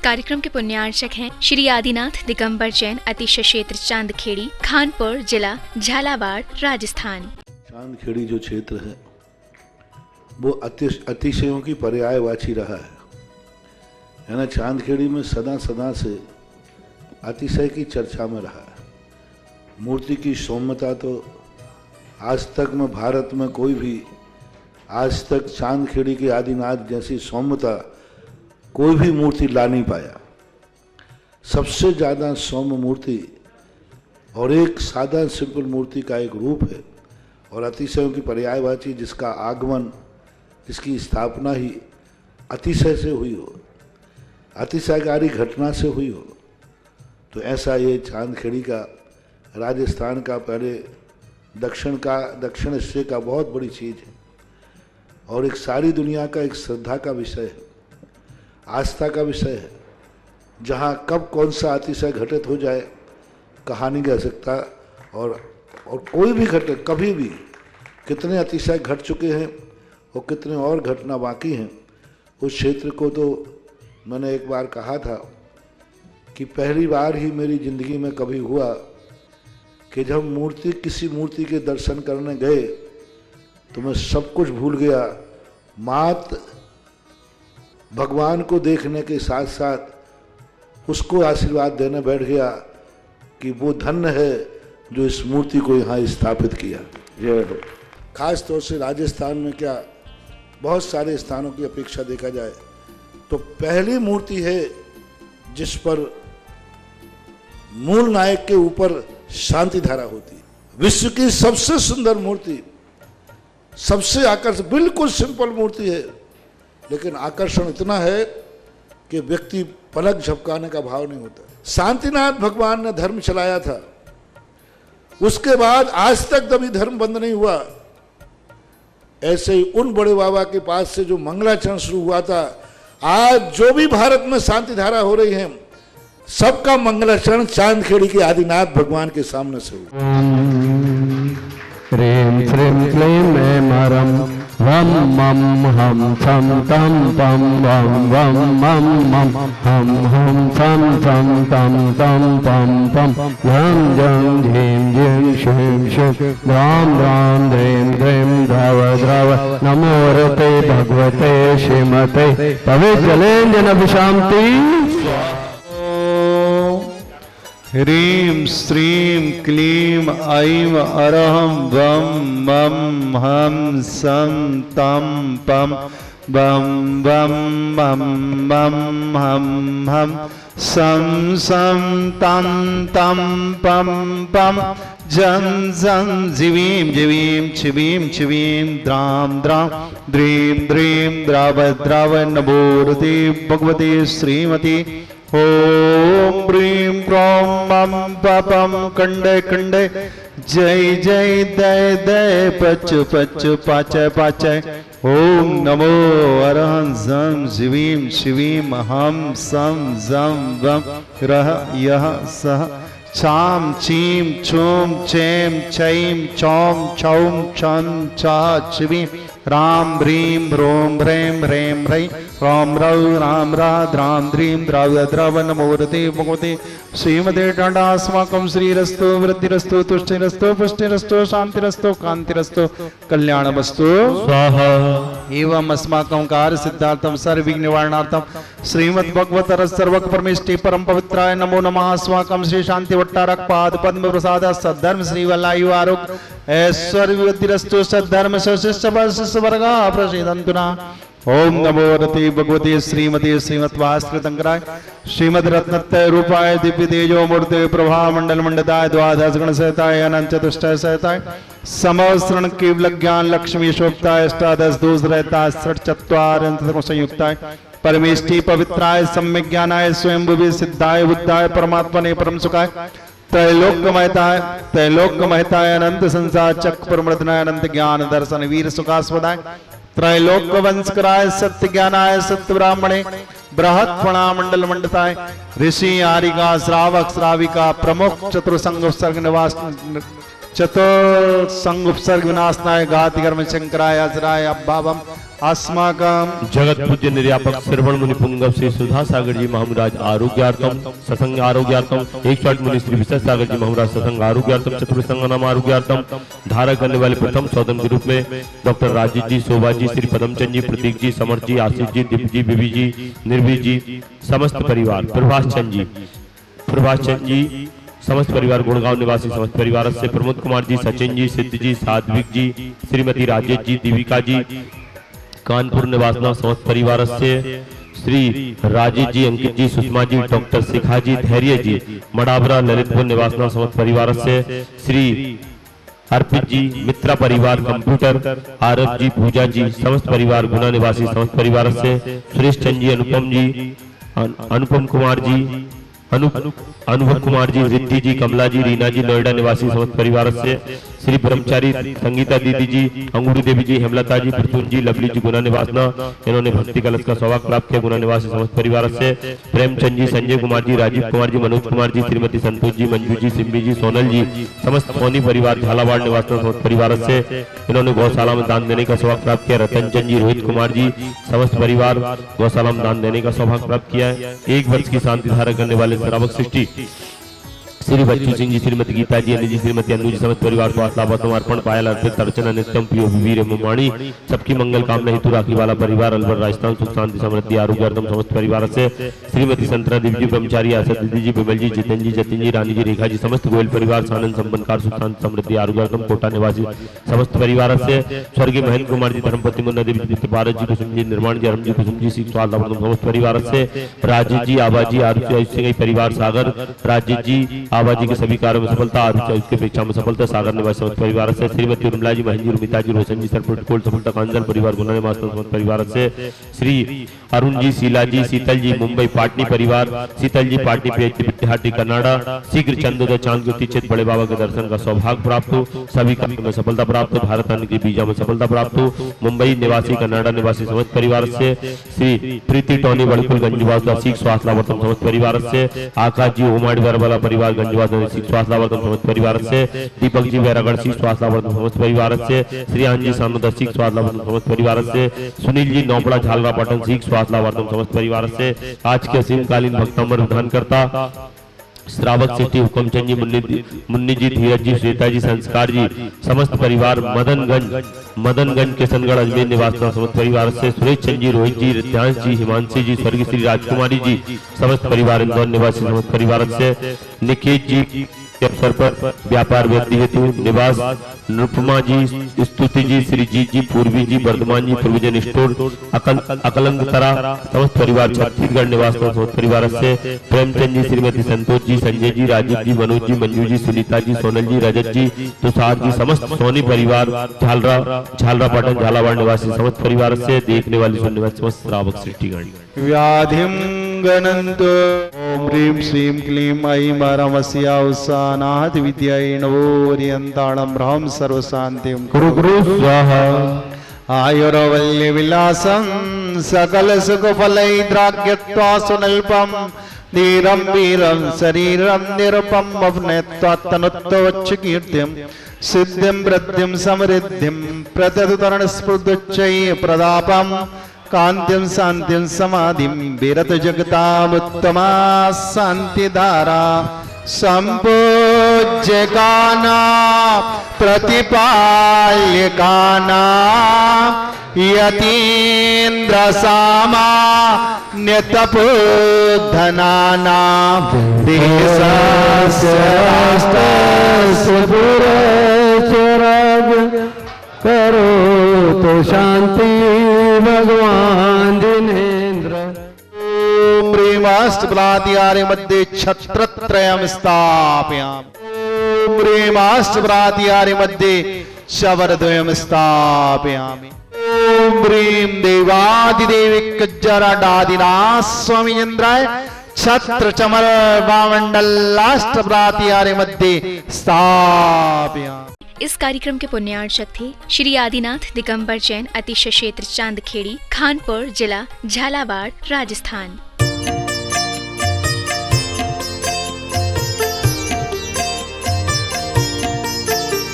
कार्यक्रम के पुण्यार्चक हैं श्री आदिनाथ दिगंबर जैन अतिशय क्षेत्र चांदखेड़ी, खानपुर जिला, झालावाड़, राजस्थान। चांदखेड़ी जो क्षेत्र है वो अतिशयों की पर्यायवाची रहा है ना। चांदखेड़ी में सदा से अतिशय की चर्चा में रहा है। मूर्ति की सौम्यता तो आज तक में भारत में कोई भी आज तक चांदखेड़ी के आदिनाथ जैसी सौम्यता कोई भी मूर्ति ला नहीं पाया। सबसे ज़्यादा सौम्य मूर्ति और एक सादा सिंपल मूर्ति का एक रूप है और अतिशयों की पर्यायवाची जिसका आगमन, जिसकी स्थापना ही अतिशय से हुई हो, अतिशयकारी घटना से हुई हो, तो ऐसा ये चांदखेड़ी का राजस्थान का पहले दक्षिण हिस्से का बहुत बड़ी चीज़ है और एक सारी दुनिया का एक श्रद्धा का विषय है, आस्था का विषय है। जहाँ कब कौन सा अतिशय घटित हो जाए कहा नहीं जा सकता और कोई भी घटे कभी भी कितने अतिशय घट चुके हैं और कितने और घटना बाकी हैं। उस क्षेत्र को तो मैंने एक बार कहा था कि पहली बार ही मेरी ज़िंदगी में कभी हुआ कि जब किसी मूर्ति के दर्शन करने गए तो मैं सब कुछ भूल गया। मात्र भगवान को देखने के साथ साथ उसको आशीर्वाद देने बैठ गया कि वो धन्य है जो इस मूर्ति को यहाँ स्थापित किया। जय हो। खास तौर से राजस्थान में क्या बहुत सारे स्थानों की अपेक्षा देखा जाए तो पहली मूर्ति है जिस पर मूल नायक के ऊपर शांति धारा होती है। विश्व की सबसे सुंदर मूर्ति, सबसे आकर्षक, बिल्कुल सिंपल मूर्ति है लेकिन आकर्षण इतना है कि व्यक्ति पलक झपकाने का भाव नहीं होता। शांतिनाथ भगवान ने धर्म चलाया था, उसके बाद आज तक कभी धर्म बंद नहीं हुआ। ऐसे ही उन बड़े बाबा के पास से जो मंगलाचरण शुरू हुआ था, आज जो भी भारत में शांति धारा हो रही है सबका मंगलाचरण चांदखेड़ी के आदिनाथ भगवान के सामने से हुआ। ह्रीं श्रीं क्लीं ऐं वम मम हम थम तम पम वम वम मम मम हम थम थम तम तम पम पम यं जं झीं झीं श्रीं श्रीं द्रां द्रां द्रीं द्रीं द्रव द्रव नमो रते भगवते श्रीमते पवित्रलेंजनभिशान्ति। ह्रीं श्रीं क्लीं ऐं अरहं वं मं हम सं तं पं वं वं मं मं हम सं सं तं तं पं पं जं जं जिवीं जिवीं छिवीं छिवीं द्रां द्रां द्रीं द्रीं द्रव द्रव नमोरते भगवते श्रीमती। ओम ब्रीं क्रों मम पपम कंडे कंडे जय जय दय दय पच पच पाचय पाचय। ओम नमो अरहं जं शिवीं शिवीं हम सं जं वं रह यह सह छाम छीम छूम छेम छैम छौम छौम छं छा शिवीं राम ह्रीं ह्रों ह्रैं ह्रैं ह्रैं राम रौ राम रा द्रां द्रीं द्रव द्रव नमोरते भगवते श्रीमते टाटास्माकं श्रीरस्तु वृद्धिरस्तु तुष्टिरस्तु पुष्टिरस्तु शांतिरस्तु कांतिरस्तु कल्याणमस्तु स्वाहा। एवं अस्माकं कार्य सिद्धार्थं सर्वविघ्न निवारणार्थं श्रीमद्भगवत सर्वक परमेष्टि परम पवित्राय नमो नमः। अस्माकं श्री शांति भट्टारक पाद पद्म प्रसाद सद्धर्म श्री वल्लायु आरोग्य ऐश्वर्य वृद्धिरस्तु सद्धर्म शिष्य वर्गा प्रसीदन्तु ना। ओम नमो रते भगवते श्रीमते श्रीमद्वास्कृतंकराय श्रीमद रत्नत्रय रूपाय दिव्य तेजो मूर्ते प्रभा मंडल मंडताय द्वादश गण सहिताय अनंत चतुष्टय सहिताय समवस्रण केवल ज्ञान लक्ष्मी शोभताय अष्टादश दोष रहता षट चत्वार संयुक्ताय परमेष्टि पवित्राय सम्यक ज्ञानाय स्वयं सिद्धाय बुद्धाय परमात्मने परम सुखाय त्रैलोक महताय अनंत संसार चक्र परमृतनाय अनंत ज्ञान दर्शन वीर सुखास्पदाय त्रैलोक वंशकराय सत्य ज्ञानाय सत्य ब्राह्मणे बृहत फणा मंडल मंडताय ऋषि आरिका श्रावक श्राविका प्रमुख चतुर्संग उपसर्ग निवास चतुर्संग उपसर्ग विनाशनाय घाति कर्म शंकराय अजराय अभावम अस्माकं जगत पूज्य निर्यापक श्रवण मुनि पुंगव श्री सुधा सागर जी महाराज आरोग्यार्थम सत्संग आरोग्यार्थम 108 मुनि श्री विशेष सागर जी महाराज सत्संग आरोग्यार्थम चतुर्संग नाम आरोग्यार्थम धारा करने वाले प्रथम सौदन के रूप में डॉक्टर राजीव जी, शोभा जी, श्री पदमचंद जी, प्रतीक जी, समर जी, आशीष जी, दिव्य जी, बीबी जी, निर्भीर जी, समस्त परिवार, प्रभाष चंद जी समस्त परिवार, गुड़गांव निवासी समस्त परिवार से प्रमोद कुमार जी, सचिन जी, सिद्ध जी, सात्विक जी, श्रीमती राजेश जी, दीविका जी, कानपुर निवासना समस्त परिवार से श्री राजेश जी, अंकित जी, सुषमा जी, डॉक्टर शिखा जी, धैर्य जी, मडाबरा ललितपुर निवासना समस्त परिवार से श्री अर्पित जी, मित्रा परिवार, कंप्यूटर आरब जी, पूजा जी, समस्त परिवार, गुना निवासी समस्त परिवार से सुरेश चंद जी, अनुपम कुमार जी, अनुभव कुमार जी, रिद्धि जी, कमला जी, रीना जी, नोएडा निवासी समस्त परिवार से श्री ब्रह्मचारी संगीता दीदी जी, अंगूरी देवी जी, हेमलता जी, प्रसून जी, लवली जी, गुना निवासना, इन्होंने भक्ति कलश का सौभाग्य प्राप्त किया। गुना निवासी समस्त परिवार से प्रेमचंद जी, संजय कुमार जी, राजीव कुमार जी, मनोज कुमार जी, श्रीमती संतोष जी, मंजू जी, सिम्मी जी, सोनल जी, समस्त सोनी परिवार, झालावाड़ निवासना समस्त परिवार से इन्होंने गौशाला में दान देने का सौभाग्य प्राप्त किया। रतन चंद जी, रोहित कुमार जी, समस्त परिवार गौशाला में दान देने का सौभाग्य प्राप्त किया है। 1 वर्ष की शांति धारा करने वाले श्रावक सृष्टि श्री बच्चू सिंह जी, श्रीमती गीता जी, अनिल जी, श्रीमती अनु जी, समस्त परिवार को आस्लावतम अर्पण पायल अर्पित अर्चना नित्यम पियो वीर मुमाणी सबकी मंगल कामना हेतु राखी वाला परिवार, अलवर राजस्थान, सुख शांति समृद्धि आरोग्य अर्दम समस्त परिवार से श्रीमती संतरा देवी जी, ब्रह्मचारी आशा दीदी जी, बिमल जी, जितेंद्र जी, जतिन जी, रानी जी, रेखा जी, समस्त गोयल परिवार, सानंद संपन्नकार, सुख शांति समृद्धि आरोग्य अर्दम कोटा निवासी समस्त परिवार से स्वर्गीय महेंद्र कुमार जी, धर्मपति मुन्ना देवी जी, भारत जी, कुसुम जी, निर्माण जी, अरम जी, कुसुम जी, सिख स्वागत समस्त परिवार से राजेश जी, आबा जी, आरुषि परिवार, सागर राजेश जी, आबा जी के सभी कार्यों में सफलता, आरुषि उसके अपेक्षा में सफलता, सागर निवासी समस्त परिवार से श्रीमती उर्मिला जी, महेंद्र, उमिता जी, रोशन जी, सरपुट सफलता, कांजल परिवार, गुना निवासी समस्त परिवार से श्री अरुण जी, शीला जी, शीतल जी, मुंबई पाटनी परिवार, शीतल जी, पाटनी पीएचडी विद्यार्थी कनाडा, शीघ्र चंद्रोदय चांद ज्योति चित बड़े बाबा के दर्शन का सौभाग्य प्राप्त हो, सभी कार्यों में सफलता प्राप्त हो, भारत आने की बीजा में सफलता प्राप्त हो, मुंबई निवासी, कनाडा निवासी समस्त परिवार से श्री प्रीति टोनी बड़कुल गंजवास सीख स्वास्थ्य लावर्तन समस्त परिवार से आकाश जी, ओमाड़ी वाला परिवार गंजवास सीख स्वास्थ्य लावर्तन समस्त परिवार से दीपक जी, बैरागढ़ सीख स्वास्थ्य लावर्तन समस्त परिवार से श्री जी, सानोदा सीख स्वास्थ्य लावर्तन समस्त परिवार से सुनील जी, नौपड़ा झालरा पाटन सीख स्वास्थ्य लावर्तन समस्त परिवार से आज के असीमकालीन भक्तमर विधान करता श्रावक सिटी हुक्मचंद जी, मुन्नी जी, धीरज जी, श्वेता जी, संस्कार जी, समस्त परिवार, मदनगंज किशनगढ़ अजमेर निवासना समस्त परिवार से सुरेश चंद जी, रोहित जी, रिद्यांश जी, हिमांशी जी, स्वर्गीय श्री राजकुमारी जी, समस्त परिवार, इंदौर निवासी समस्त परिवार से निकेत जी के अवसर पर व्यापार व्यक्ति हेतु निवास, अनुपमा जी, स्तुति जी, श्री जी, पूर्वी जी, वर्धमान जी, प्रोविजन स्टोर अकलंगतरा समस्त परिवार, छत्तीसगढ़ निवास समस्त परिवार से प्रेमचंद जी, श्रीमती संतोष जी, संजय जी, राजीव जी, मनोज जी, मंजू जी, सुनीता जी, सोनल जी, रजत जी, तुषार जी, समस्त सोनी परिवार, झालरा पाटन झालावाड़ निवासी समस्त परिवार से देखने वाली सुनने वाली समस्त श्रावक सृष्टिगण व्याधिम गणन्तो ओम ह्रीं श्रीं क्लीं ऐं परमस्या उषानाथ विद्यायै नवोरियन्ताणं ब्रह्म सर्वशान्तिं गुरु गुरु स्वाहा आयुर्वल्य विलासं सकल सुख फलैद्राग्यत्वा सुनल्पं धीरं वीरं शरीरं निरुपं वप्नेत्वात्तनुत्तोच्च कीर्तिं सिद्धिं वृद्धिं समृद्धिं प्रततुतरण स्फुर्दुच्चैः प्रदापं कांतिं शांतिं समाधिं विरत जगतामुत्तमा शांतिधारा संपूज्य गाना प्रतिपाल्य गाना यतीन्द्र सामा न्यतपोधनाना देशस्य करो तो शांति भगवान जिनेन्द्र ओम ह्रीमाष्टप्रातिहार्य मध्ये छत्रत्रयं स्थापयामि ओम ह्रीमाष्टप्रातिहार्य मध्ये शबरद्वयं स्थापयामि ओम ह्रीं देवादिदेवी कज्जराडादिनाथ स्वामी चंद्राय छत्र चमर वामंडलाष्टप्रातिहार्य मध्ये स्थापयामि। इस कार्यक्रम के पुण्यार्चक थे श्री आदिनाथ दिगंबर जैन, अतिशय क्षेत्र चांदखेड़ी, खानपुर जिला, झालावाड़, राजस्थान।